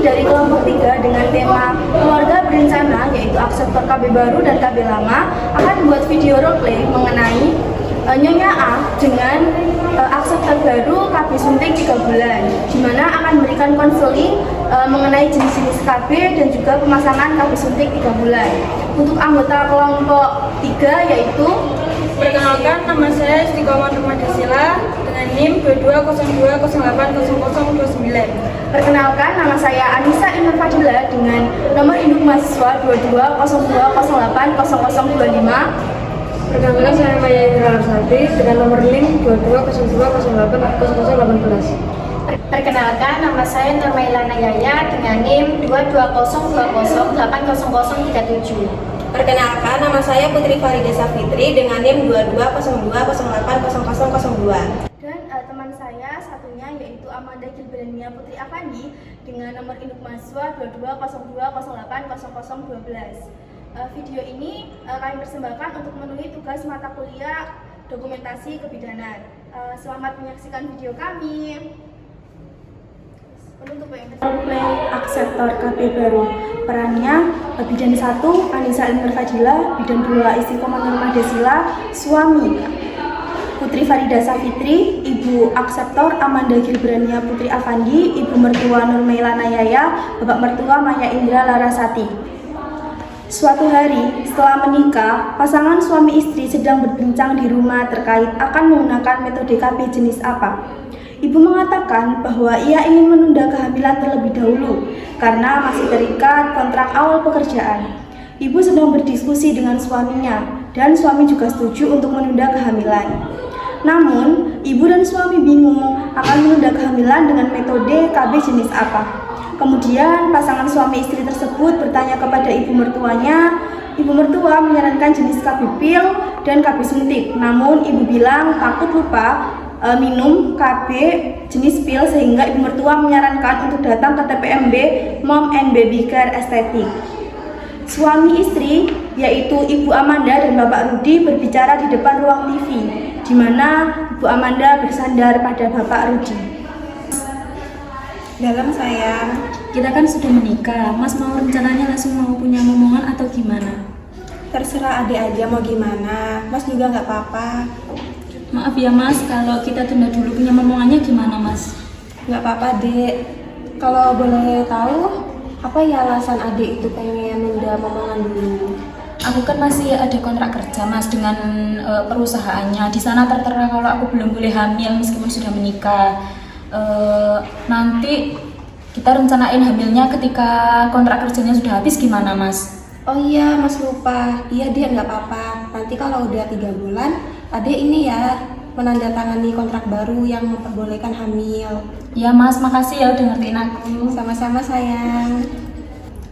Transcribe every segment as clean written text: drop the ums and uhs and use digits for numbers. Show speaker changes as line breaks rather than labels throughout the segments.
dari kelompok 3 dengan tema keluarga berencana, yaitu akseptor KB baru dan KB lama, akan membuat video roleplay mengenai Nyonya A dengan akseptor baru KB suntik 3 bulan, di mana akan memberikan konseling mengenai jenis-jenis KB dan juga pemasangan KB suntik 3 bulan. Untuk anggota kelompok 3 yaitu
perkenalkan, nama saya Istiqomah Nurmadasila dengan NIM 2202080029.
Perkenalkan, nama saya Anissa Inur Fadila dengan nomor induk mahasiswa 2202080025.
Perkenalkan, saya Maya Indra Arsati dengan nomor NIM 2202080018.
Perkenalkan, nama saya Nurmailana Yaya dengan NIM 2202080037.
Perkenalkan, nama saya Putri Farida Safitri dengan NIM 2202080002.
Dan teman saya satunya yaitu Amanda Gilberania Putri Afandi dengan nomor induk mahasiswa 2202080012. Video ini kami persembahkan untuk memenuhi tugas mata kuliah dokumentasi kebidanan. Selamat menyaksikan video kami. Penutup akseptor KB baru. Perannya bidan 1 Anissa Inur Fadila, bidan 2 Istiqomah Nurmadasila, suami Putri Farida Safitri, ibu akseptor Amanda Gilberania Putri Afandi, ibu mertua Nurmailana Yaya, bapak mertua Maya Indra Larasati. Suatu hari setelah menikah, pasangan suami istri sedang berbincang di rumah terkait akan menggunakan metode KB jenis apa. Ibu mengatakan bahwa ia ingin menunda kehamilan terlebih dahulu karena masih terikat kontrak awal pekerjaan. Ibu sedang berdiskusi dengan suaminya dan suami juga setuju untuk menunda kehamilan. Namun, ibu dan suami bingung akan menunda kehamilan dengan metode KB jenis apa. Kemudian pasangan suami istri tersebut bertanya kepada ibu mertuanya. Ibu mertua menyarankan jenis KB pil dan KB suntik. Namun ibu bilang takut lupa minum KB jenis pil sehingga ibu mertua menyarankan untuk datang ke TPMB Mom and Baby Care Estetik. Suami istri yaitu Ibu Amanda dan Bapak Rudi berbicara di depan ruang TV, di mana Ibu Amanda bersandar pada Bapak Rudi.
Dalam sayang,
Kita kan sudah menikah, Mas mau rencananya langsung mau punya momongan atau gimana?
terserah adik aja mau gimana, Mas juga nggak apa-apa.
Maaf ya Mas, kalau kita tunda dulu punya momongannya gimana Mas?
Nggak apa-apa dek. Kalau boleh tahu, apa ya alasan adik itu pengen nunda momongan dulu?
Aku kan masih ada kontrak kerja Mas dengan perusahaannya. Di sana tertera kalau aku belum boleh hamil meskipun sudah menikah. Nanti kita rencanain hamilnya ketika kontrak kerjanya sudah habis, gimana Mas?
Oh iya, Mas lupa. Iya dia nggak apa-apa. Nanti kalau udah 3 bulan, adik ini ya menandatangani kontrak baru yang memperbolehkan hamil.
Ya Mas, makasih ya udah ngertiin aku.
Sama-sama sayang.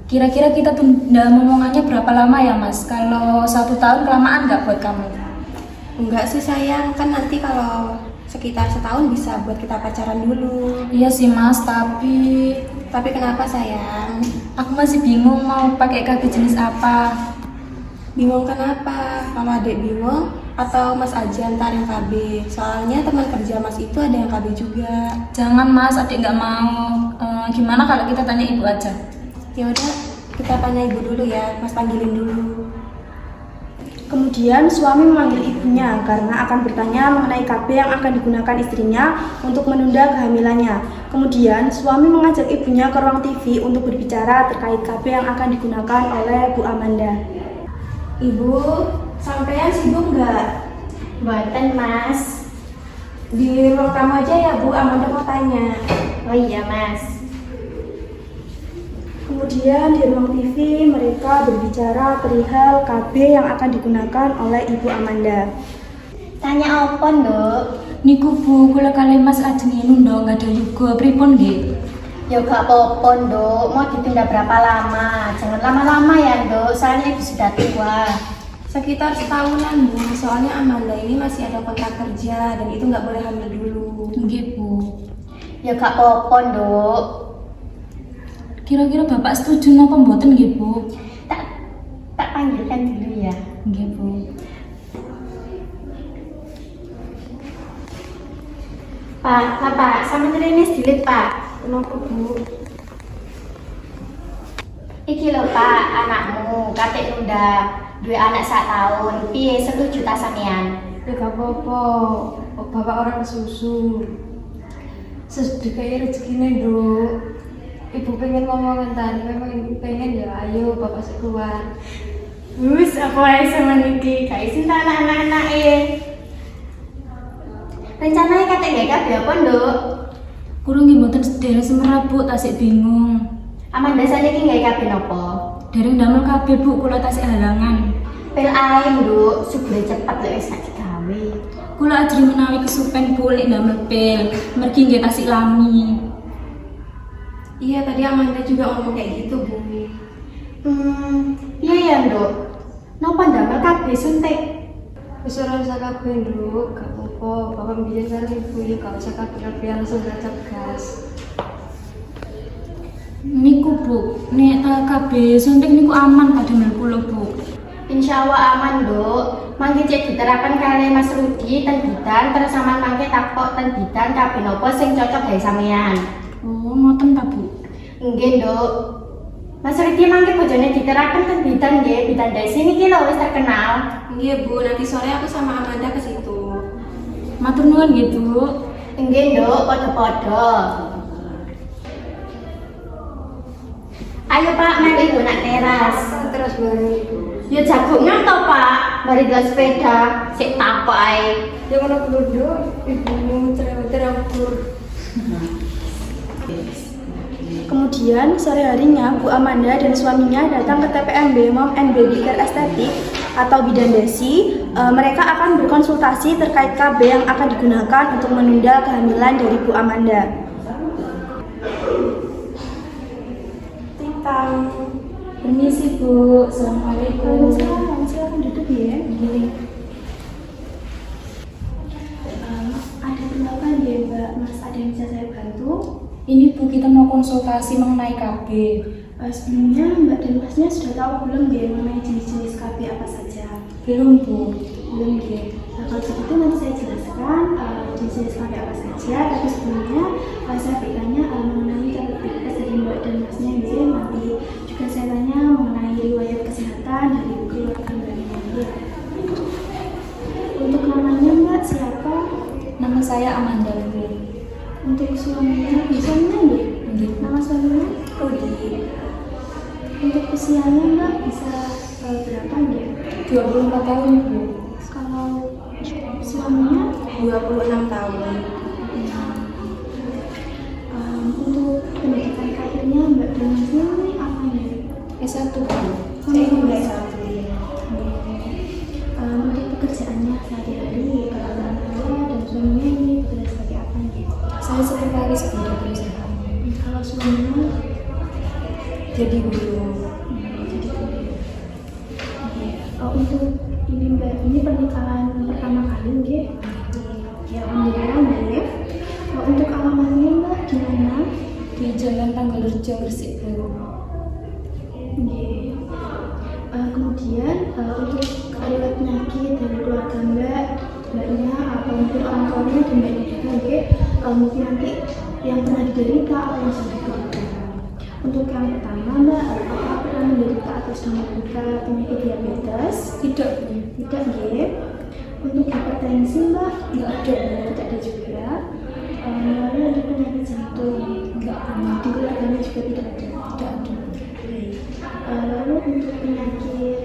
Kira-kira kita tunda momongannya berapa lama ya Mas? Kalau 1 tahun kelamaan nggak buat kamu?
Enggak sih sayang, kan nanti kalau sekitar setahun bisa buat kita pacaran dulu.
Iya sih Mas, tapi
Tapi kenapa sayang?
aku masih bingung mau pakai KB jenis apa.
Bingung kenapa? Kalau adik bingung atau Mas aja ntar yang KB? Soalnya teman kerja Mas itu ada yang KB juga.
Jangan Mas, adik nggak mau. Gimana kalau kita tanya ibu aja?
Ya udah, kita tanya ibu dulu ya. Mas panggilin dulu.
Kemudian suami memanggil ibunya karena akan bertanya mengenai KB yang akan digunakan istrinya untuk menunda kehamilannya. Kemudian suami mengajak ibunya ke ruang TV untuk berbicara terkait KB yang akan digunakan oleh Bu Amanda. Ibu, sampean sibuk nggak?
Buatan Mas.
Di ruang tamu aja ya Bu, Amanda mau tanya.
Oh iya Mas.
Kemudian di ruang TV mereka berbicara perihal KB yang akan digunakan oleh Ibu Amanda.
Tanya apa Nduk?
Niku Bu, kula kali Mas ajeng nunda nggak ada juga pripun nggih?
Ya gak apa-apa Nduk, mau ditunda berapa lama? Jangan lama-lama ya Nduk, soalnya ibu sudah tua.
Sekitar setahunan Bu, soalnya Amanda ini masih ada kontrak kerja dan itu nggak boleh hamil dulu.
Nggih Bu.
Ya gak apa-apa Nduk.
Kira-kira Bapak setuju napa mboten nggih Bu?
Tak panggilkan dulu ya.
Nggih Bu.
Pak, sama ini dilit Pak.
Kenapa Bu?
Iki lho Pak, anakmu katik nunda duwe anak sak tahun. Piye setuju ta sampean?
Ya gak apa-apa, bapak orang susu. Sedekah rezekine Nduk. Ibu pengen ngomong tadi, memang pengen ya ayo bapak keluar.
Wis apa ae sama niki, gak isin ta anak-anak Rencananya katik gak kabeh apa, Nduk?
Kurang nggih mboten sedherek semerap Bu, tasik bingung.
Amanda saniki gak kabeh napa?
Dereng damel kabeh Bu, kula tasik halangan.
Pil ae, Nduk, sugih cepet lek wis gak digawe.
Kula ajri menawi kesupen Bu lek damel pil, mergi nggih tasik lami.
Iya, tadi Amanda juga ngomong kayak gitu, Bu.
Iya ya, Nduk. Napa ndamel kabeh suntik?
Wis ora usah kabeh Nduk, gak apa-apa. Bapak biyen karo ibu ya gak usah kabeh langsung tancap gas.
Niku Bu, nek KB suntik niku aman kadamel kula Bu.
Insya Allah aman, Nduk. Mangke cek diterapkan kali Mas Rudi ten bidan terus sampean mangke takok ten bidan kabeh napa sing cocok gawe sampean.
Oh, ngoten ta Bu?
Nggih, Nduk. Mas Rudi mangke bojone diterapkan ten bidan nggih, bidan desi niki lho wis terkenal.
Iya Bu, nanti sore aku sama Amanda ke situ.
Matur nuwun nggih Bu.
Nggih, Nduk, padha-padha. Ayo Pak, mari ibu nak teras.
Terus bareng ibu.
Yo jagungan to Pak, mari gelas sepeda, sik takok ae.
Ya ngono kudu Nduk, ibumu cerewet-cerewet.
Kemudian sore harinya Bu Amanda dan suaminya datang ke TPMB Mom and Baby Care Estetik atau bidan desi. Mereka akan berkonsultasi terkait KB yang akan digunakan untuk menunda kehamilan dari Bu Amanda. Tintang.
Permisi Bu, assalamualaikum.
Silakan duduk ya. Ada berapa ya Mbak? Mas, ada yang bisa saya bantu?
Ini Bu, kita mau konsultasi mengenai KB.
Sebelumnya Mbak dan Masnya sudah tahu belum ya mengenai jenis-jenis KB apa saja?
Belum Bu.
Belum ya. Nah, kalau begitu nanti saya jelaskan jenis-jenis KB apa saja. Tapi sebelumnya saya bertanya mengenai aktivitas dari Mbak dan Masnya ya. Nanti juga saya tanya mengenai riwayat kesehatan dari keluarga Mbaknya ya. Untuk namanya Mbak siapa?
Nama saya Amanda Bu.
Untuk suaminya ya? Nama suaminya?
Rudi.
Untuk usianya Mbak bisa berapa ya?
24 tahun Bu.
Kalau suaminya
26 tahun.
untuk pendidikan karirnya Mbak dan Masnya ini apa ya?
S1 Bu.
Saya juga S1.
Untuk pekerjaannya sehari-hari kalau orang tua dan suaminya ini bekerja sebagai apa ya?
Saya sekretaris Bu di perusahaan.
Kalau suaminya
Jadi guru.
jadi guru. Untuk ini Mbak, ini pernikahan pertama kali nggih? Ya, alhamdulillah Mbak. Untuk alamatnya Mbak di mana?
Di Jalan Tanggalerjo Gresik Bu.
Nggih. Kemudian untuk riwayat penyakit dari keluarga Mbaknya atau mungkin orang tuanya dan Mbaknya juga nggih, mungkin nanti yang pernah diderita atau yang sudah diderita. Untuk yang pertama Mbak, apakah pernah menderita atau sedang menderita penyakit diabetes?
Tidak Bu.
Tidak nggih. Untuk hipertensi Mbak,
Enggak ada Bu.
tidak ada juga. Lalu ada penyakit jantung,
Enggak pernah.
di keluarganya juga tidak ada.
Tidak ada.
Lalu untuk penyakit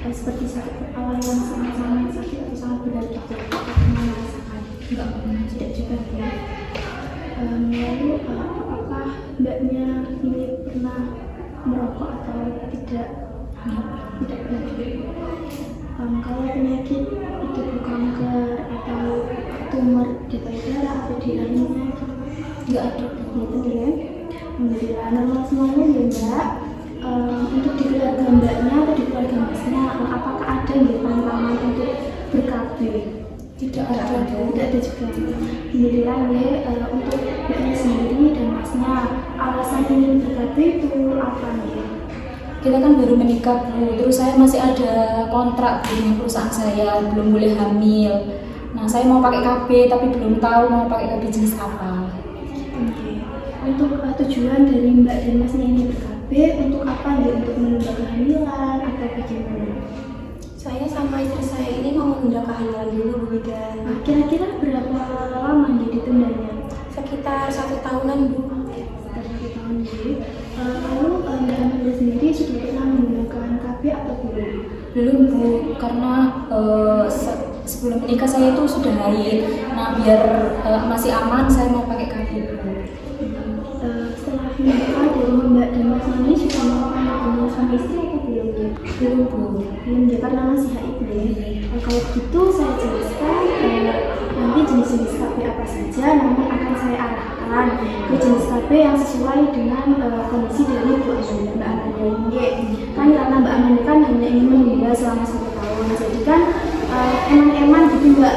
seperti sakit kepala yang sangat-sangat sakit atau sangat berat gitu, pernah merasakan?
Enggak pernah.
Tidak juga ya. Lalu apakah Mbaknya ini pernah merokok atau tidak? Tidak pernah juga. Kalau penyakit itu kanker atau tumor di payudara atau di rahimnya,
Enggak ada.
gitu ya. Alhamdulillah normal semuanya ya Mbak. Untuk di keluarga Mbaknya atau di keluarga Masnya, apakah ada yang pengalaman untuk ber-KB?
Tidak ada Bu.
Tidak ada juga. Alhamdulillah ya. Untuk Mbaknya sendiri dan Masnya, alasan ingin ber-KB itu apa ya?
Kita kan baru menikah Bu, terus saya masih ada kontrak Bu dengan perusahaan saya, belum boleh hamil. Nah saya mau pakai KB tapi belum tahu mau pakai KB jenis apa.
Oke. Untuk tujuan dari Mbak dan Masnya ini ber-KB, KB untuk apa ya? Untuk menunda kehamilan atau bagaimana?
Saya sama istri saya ini mau menunda kehamilan dulu Bu Bidan.
Nah, kira-kira berapa lama nih ditundanya?
Sekitar 1 tahunan Bu.
Sekitar 1 tahun jadi. Lalu Mbak Amanda sendiri sudah pernah menggunakan KB atau belum?
Belum Bu, karena sebelum menikah saya itu sudah haid. Nah biar masih aman saya mau pakai KB Bu.
Setelah menikah dari Mbak dan Mas ini sudah melakukan hubungan suami istri atau belum ya?
Belum Bu.
Belum ya, karena masih haid ya. Kalau begitu saya jelaskan nanti jenis-jenis KB apa saja, namun akan saya arahkan ke jenis KB yang sesuai dengan kondisi dari Bu Amanda, Mbak Amanda ini. Kan karena Mbak Amanda kan hanya ingin menunda selama 1 tahun, jadi kan eman-eman gitu Mbak.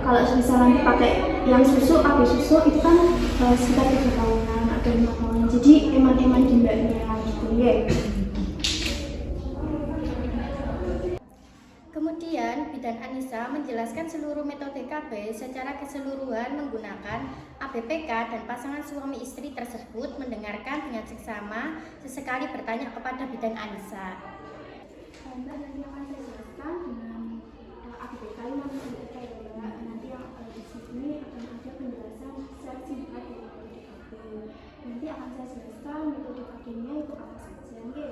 Kalau misalnya pakai yang susu, AB susu itu kan sekitar 3 tahunan atau 5 tahunan, jadi eman-eman di Mbaknya gitu ya.
Kemudian, Bidan Anissa menjelaskan seluruh metode KB secara keseluruhan menggunakan ABPK dan pasangan suami istri tersebut mendengarkan dengan seksama, sesekali bertanya kepada Bidan Anissa.
Mbak nanti akan saya jelaskan dengan ABPK ini ABPK ya Mbak. Nanti yang di sini akan ada penjelasan secara singkat dari metode KB. Nanti akan saya jelaskan metode KB-nya itu apa saja ya.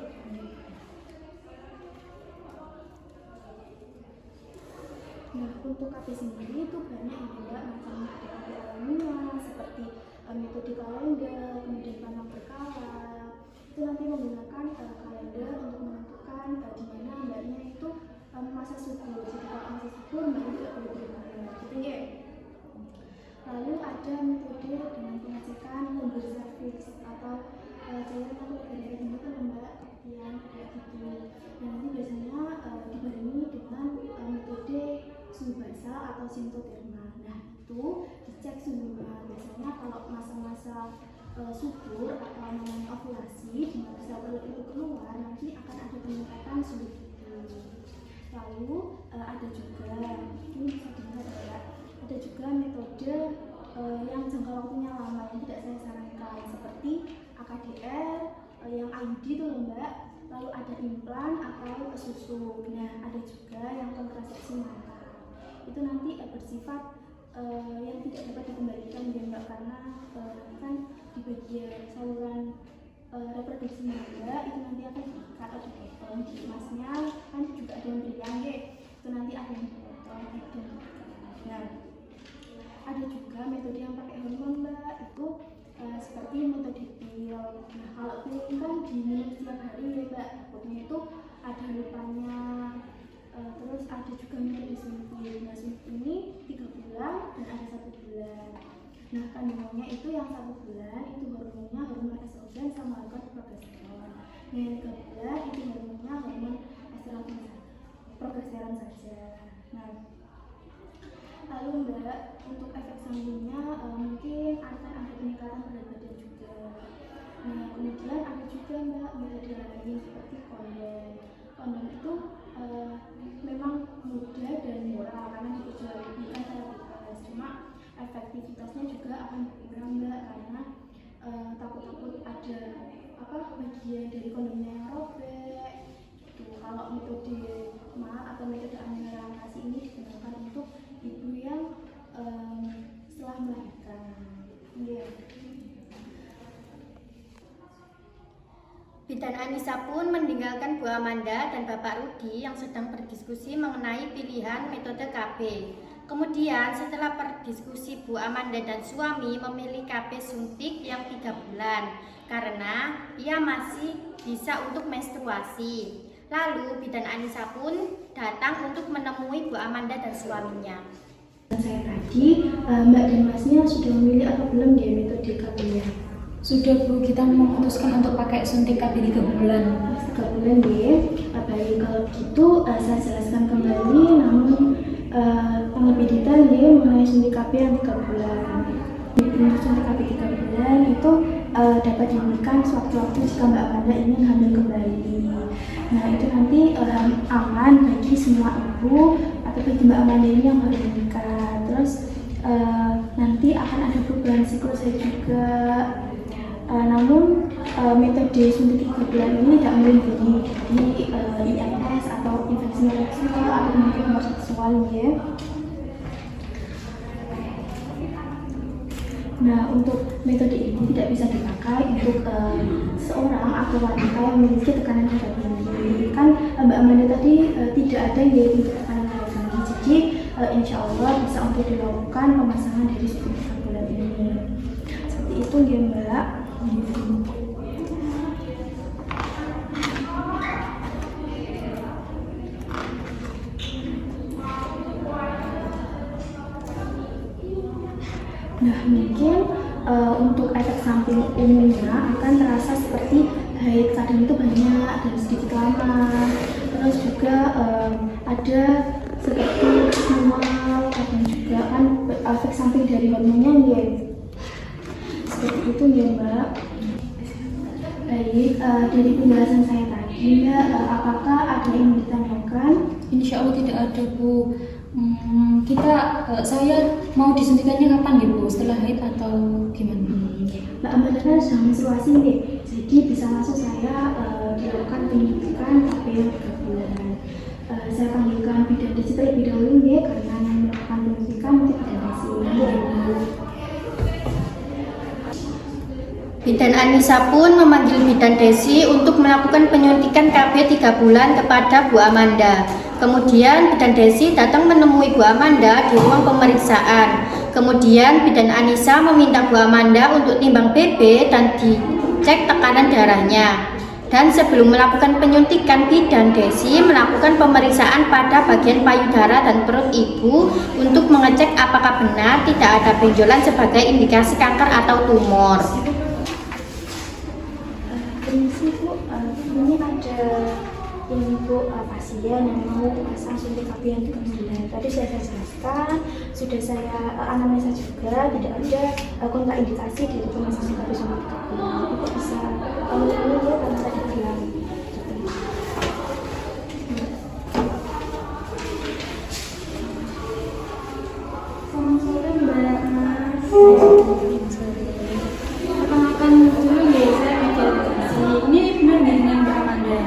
Nah, untuk KB sendiri itu banyak ya Mbak, macam ada KB alamiah seperti metode kalender, kemudian panah berkala. Itu nanti menggunakan kalender untuk menentukan di mana Mbaknya itu masa subur. Jadi kalau masa subur Mbaknya tidak boleh berhubungan, gitu ya. Lalu ada metode dengan pengecekan lembur serviks atau cairan atau berbeda ini kan Mbak, yang kayak gitu. Dan nanti biasanya dibarengi dengan metode suhu basal atau sintoterma. Nah itu dicek suhunya. Biasanya kalau masa-masa subur atau namanya ovulasi, di mana sel telur itu keluar, nanti akan ada peningkatan suhu itu. Lalu ada juga, ini bisa dilihat ya, ada juga metode yang jangka waktunya lama yang tidak saya sarankan, seperti AKDR, yang IUD itu loh Mbak. Lalu ada implan atau susu. Nah ada juga yang kontrasepsi manual. Itu nanti bersifat yang tidak dapat dikembalikan ya Mbak, karena kan di bagian saluran reproduksi Mbak itu nanti akan diikat atau dipotong. Di emasnya kan juga ada yang beriang ya, itu nanti ada yang dipotong dan nah ada juga metode yang pakai hormon Mbak, itu seperti metode pil. Nah kalau pil kan diminum setiap hari ya Mbak, takutnya itu ada lupanya. Terus ada juga metode suntik. Nah suntik ini 3 bulan dan ada 1 bulan. Nah kandungannya itu yang 1 bulan itu hormonnya hormon estrogen sama hormon progesteron. Nah yang 3 bulan itu hormonnya hormon estrogen progesteron saja. Nah lalu Mbak, untuk efek sampingnya mungkin akan ada peningkatan berat badan juga. Nah kemudian ada juga Mbak metode lain seperti kondom. Kondom itu memang mudah dan murah karena diperjualbelikan secara bebas. Cuma efektivitasnya juga akan berkurang Mbak, karena takut-takut ada bagian dari kondomnya yang robek. Kalau metode atau metode amenorrhea ini digunakan untuk ibu yang setelah melahirkan. Yeah.
Bidan Anissa pun meninggalkan Bu Amanda dan Bapak Rudi yang sedang berdiskusi mengenai pilihan metode KB. Kemudian setelah berdiskusi, Bu Amanda dan suami memilih KB suntik yang 3 bulan karena ia masih bisa untuk menstruasi. Lalu Bidan Anissa pun datang untuk menemui Bu Amanda dan suaminya.
Saya tadi, Mbak dan Masnya sudah memilih atau belum dia metode KB-nya?
Sudah Bu, kita memutuskan untuk pakai suntik KB 3 bulan.
3 bulan deh. Baik, kalau gitu saya jelaskan kembali, namun lebih detail ya mengenai suntik KB yang 3 bulan. Untuk suntik KB 3 bulan itu dapat diberikan sewaktu-waktu jika Mbak Amanda ingin hamil kembali. Nah itu nanti aman bagi semua ibu atau bagi Mbak Amanda ini yang baru menikah. Terus nanti akan ada perubahan siklusnya juga. Namun metode suntik 3 bulan ini tidak melindungi dari IMS atau infeksi seksual atau mungkin homoseksual ya. Nah, untuk metode ini tidak bisa dipakai untuk seorang atau wanita yang memiliki tekanan darah tinggi. Kan Mbak Amanda tadi tidak ada yang untuk tekanan darah tinggi, jadi insya Allah bisa untuk dilakukan pemasangan dari suntik 3 bulan ini. Seperti itu ya Mbak. Nah, mungkin untuk efek samping umumnya akan terasa seperti haid kadang itu banyak dan sedikit lama. Terus juga ada seperti mual, kadang juga kan efek samping dari hormonnya ya. Seperti itu ya Mbak. Baik, dari penjelasan saya tadi Mbak, apakah ada yang ditanyakan?
Insya Allah tidak ada Bu. Saya mau disuntikannya kapan ya Bu? Setelah haid atau gimana?
Mbak Amanda kan sudah menstruasi nih, jadi bisa langsung saya dilakukan penyuntikan KP 3 bulan. Saya panggilkan bidan desi terlebih dahulu ya, karena yang melakukan penyuntikan mungkin bidan desi.
Bidan Anissa pun memanggil Bidan Desi untuk melakukan penyuntikan KB 3 bulan kepada Bu Amanda. Kemudian Bidan Desi datang menemui Bu Amanda di ruang pemeriksaan. Kemudian Bidan Anissa meminta Bu Amanda untuk timbang BB dan dicek tekanan darahnya. Dan sebelum melakukan penyuntikan, Bidan Desi melakukan pemeriksaan pada bagian payudara dan perut ibu untuk mengecek apakah benar tidak ada benjolan sebagai indikasi kanker atau tumor.
Permisi Bu, ini ada ibu pasien yang mau pasang suntik KB yang 3 bulan. Tadi sudah saya jelaskan, sudah saya anamnesa juga, tidak ada kontraindikasi di pemasangan KB suntik 3 bulan. Ibu bisa menunggu ya karena tadi bilang. Selamat sore Mbak Mas.
Perkenalkan dulu ya, saya Bidan Desi. Ini benar nggak dengan Mbak Amanda?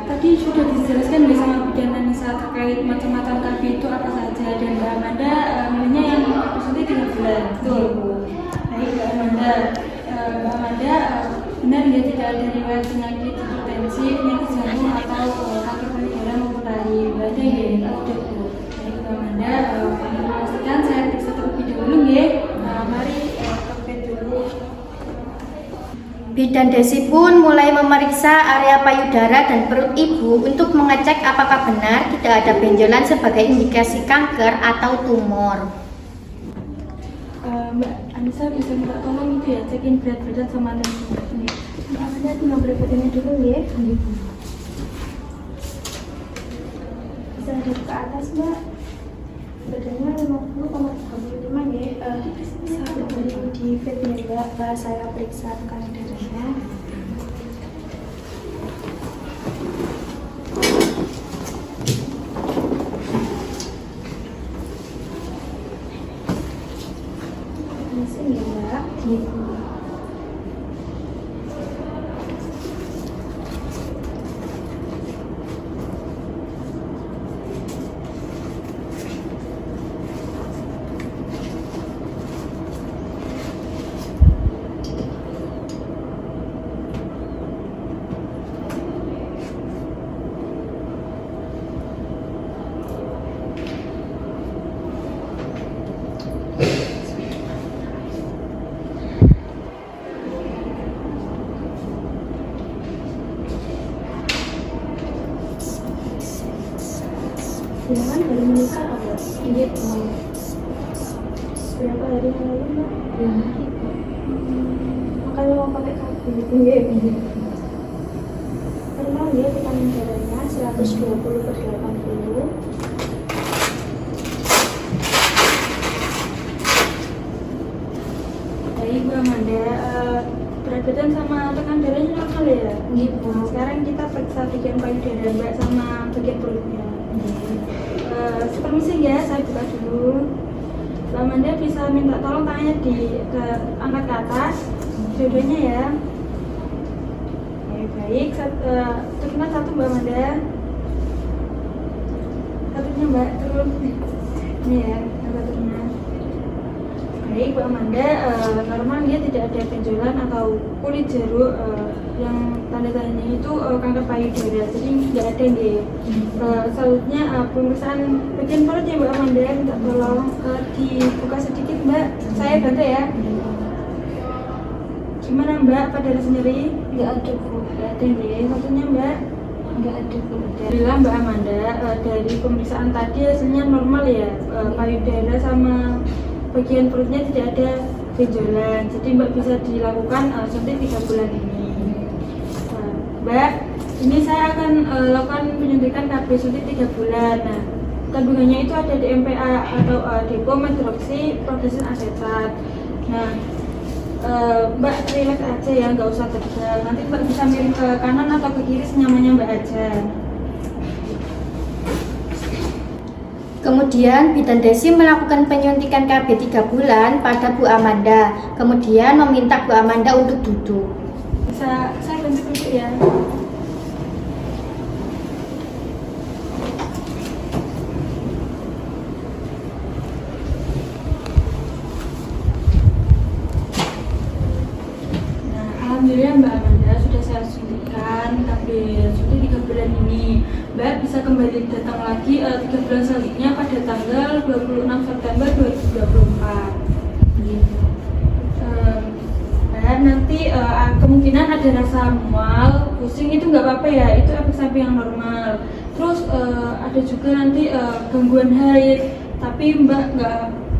Tadi sudah dijelaskan nih sama Bidan Anissa terkait macam-macam KB itu apa saja, dan Mbak Amanda maunya yang suntik 3 bulan. Betul Bu. Baik Mbak Amanda, benar ya tidak ada riwayat penyakit hipertensi, penyakit jantung atau kanker payudara maupun rahim? Nggak ada ya? Ada Bu. Baik Mbak Amanda, pastikan saya periksa terlebih dahulu ya. Mari ke bed dulu.
Bidan Desi pun mulai memeriksa area payudara dan perut ibu untuk mengecek apakah benar tidak ada benjolan sebagai indikasi kanker atau tumor.
Mbak Anissa bisa minta tolong itu ya, cekin berat badan sama tensi. Mbak Amanda tinggal berat badannya dulu ya. Bisa hadap ke atas Mbak. Badannya 50,35 ya. Bisa kembali di bed ya Mbak. Saya periksa tekanan darahnya. Di sini ya Mbak. Jangan baru menikah apa? Iya berapa hari yang lalu Mbak? Makanya mau pakai KB gitu ya. Pernah ya tekanan darahnya 120/80.
Baik Bu Amanda, berat badan sama tekanan darahnya normal ya? Gitu. Sekarang kita periksa bagian payudara Mbak sama bagian perutnya. Permisi ya, saya buka dulu. Mbak Amanda bisa minta tolong tangannya angkat ke atas, dua-duanya ya. Baik, terima satu Mbak Amanda. Satunya Mbak, turun. Ini ya, satunya. Baik, Mbak Amanda, normal dia tidak ada benjolan atau kulit jeruk yang tanda-tandanya itu kanker payudara, jadi nggak ada nih. Selanjutnya pemeriksaan bagian perut ya Mbak Amanda, minta tolong dibuka sedikit Mbak, saya bantu ya. Gimana Mbak, apa ada rasa nyeri?
Nggak ada Bu.
Nggak ada nih. Satunya Mbak.
Nggak ada Bu.
Alhamdulillah Mbak Amanda, dari pemeriksaan tadi hasilnya normal ya, payudara sama bagian perutnya tidak ada benjolan, jadi Mbak bisa dilakukan suntik 3 bulan ini. Mbak, ini saya akan lakukan penyuntikan KB suntik 3 bulan. Nah, kandungannya itu ada DMPA atau depo-medroksi progesin asetat. Nah, Mbak relax aja ya, nggak usah tegang. Nanti Mbak bisa miring ke kanan atau ke kiri senyamannya Mbak aja.
Kemudian Bidan Desi melakukan penyuntikan KB 3 bulan pada Bu Amanda. Kemudian meminta Bu Amanda untuk duduk.
Bisa saya bantu duduk ya. Nah, alhamdulillah Mbak Amanda sudah saya suntikan KB suntik 3 bulan ini. Mbak bisa kembali datang lagi 3 bulan selanjutnya pada tanggal 26 September 2024. Mbak, nanti kemungkinan ada rasa mual, pusing itu nggak apa-apa ya, itu efek samping yang normal. Terus ada juga nanti gangguan haid, tapi Mbak nggak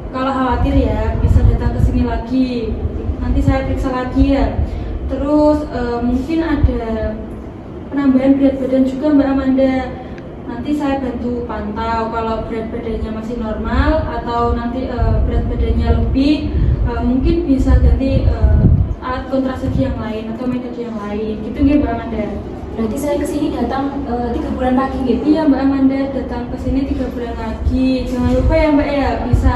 kalah khawatir ya, bisa datang ke sini lagi. Nanti saya periksa lagi ya. Terus mungkin ada penambahan berat badan juga Mbak Amanda. Nanti saya bantu pantau kalau berat badannya masih normal atau nanti berat badannya lebih, mungkin bisa ganti alat kontrasepsi yang lain atau metode yang lain. Gitu nggih Mbak Amanda?
Berarti saya kesini datang 3 bulan lagi gitu?
Iya Mbak Amanda, datang ke sini 3 bulan lagi. Jangan lupa ya Mbak ya, bisa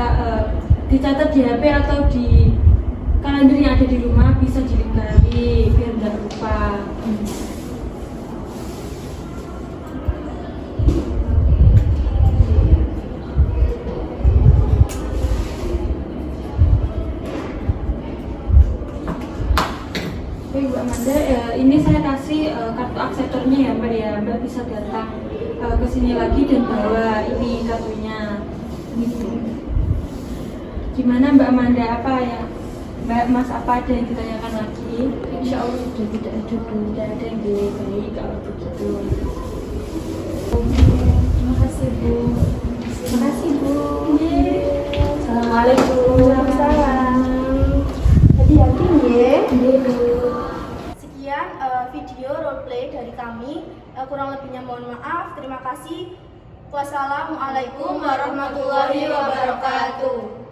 dicatat di HP atau di kalender yang ada di rumah, bisa dilingkari biar nggak lupa. Mbak Amanda, ini saya kasih kartu aksestornya ya Mbak ya. Mbak bisa datang ke sini lagi dan bawa ini kartunya. Gitu. Gimana Mbak Amanda, apa ya Mbak Mas, apa ada yang ditanyakan lagi?
Insya Allah sudah tidak ada Bu.
Tidak ada yang baik kalau begitu.
Terima kasih Bu.
Terima kasih Bu.
Assalamualaikum. Waalaikumsalam. Hati-hati ya. Sekian video roleplay dari kami. Kurang lebihnya mohon maaf. Terima kasih. Wassalamualaikum warahmatullahi wabarakatuh.